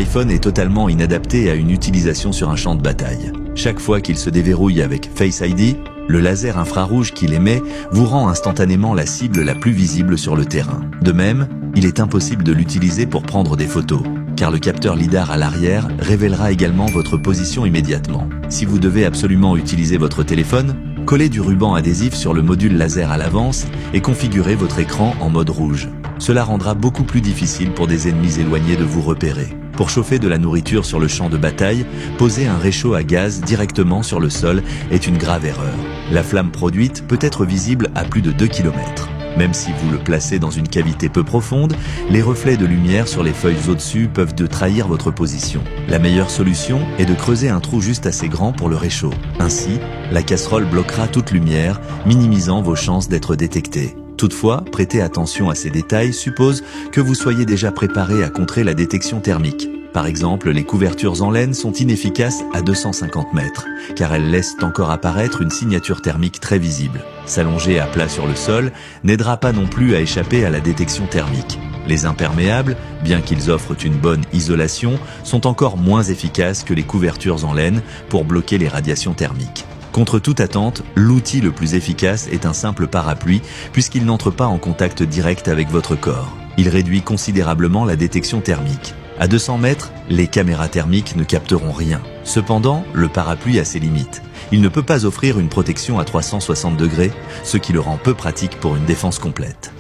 L'iPhone est totalement inadapté à une utilisation sur un champ de bataille. Chaque fois qu'il se déverrouille avec Face ID, le laser infrarouge qu'il émet vous rend instantanément la cible la plus visible sur le terrain. De même, il est impossible de l'utiliser pour prendre des photos, car le capteur LiDAR à l'arrière révélera également votre position immédiatement. Si vous devez absolument utiliser votre téléphone, collez du ruban adhésif sur le module laser à l'avance et configurez votre écran en mode rouge. Cela rendra beaucoup plus difficile pour des ennemis éloignés de vous repérer. Pour chauffer de la nourriture sur le champ de bataille, poser un réchaud à gaz directement sur le sol est une grave erreur. La flamme produite peut être visible à plus de 2 km. Même si vous le placez dans une cavité peu profonde, les reflets de lumière sur les feuilles au-dessus peuvent trahir votre position. La meilleure solution est de creuser un trou juste assez grand pour le réchaud. Ainsi, la casserole bloquera toute lumière, minimisant vos chances d'être détecté. Toutefois, prêter attention à ces détails suppose que vous soyez déjà préparé à contrer la détection thermique. Par exemple, les couvertures en laine sont inefficaces à 250 mètres, car elles laissent encore apparaître une signature thermique très visible. S'allonger à plat sur le sol n'aidera pas non plus à échapper à la détection thermique. Les imperméables, bien qu'ils offrent une bonne isolation, sont encore moins efficaces que les couvertures en laine pour bloquer les radiations thermiques. Contre toute attente, l'outil le plus efficace est un simple parapluie puisqu'il n'entre pas en contact direct avec votre corps. Il réduit considérablement la détection thermique. À 200 mètres, les caméras thermiques ne capteront rien. Cependant, le parapluie a ses limites. Il ne peut pas offrir une protection à 360 degrés, ce qui le rend peu pratique pour une défense complète.